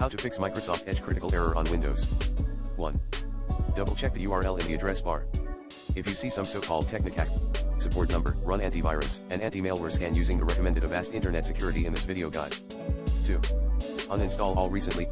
How to fix Microsoft Edge critical error on Windows. 1. Double check the URL in the address bar. If you see some so-called technical support number, run antivirus and anti-malware scan using the recommended Avast Internet Security in this video guide. 2. Uninstall all recently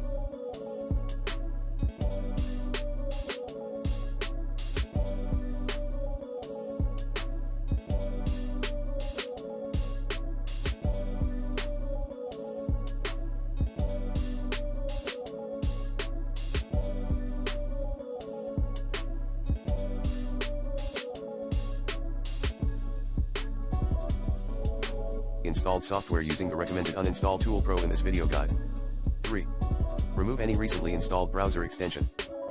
installed software using the recommended Uninstall Tool Pro in this video guide. 3. Remove any recently installed browser extension.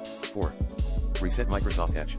4. Reset Microsoft Edge.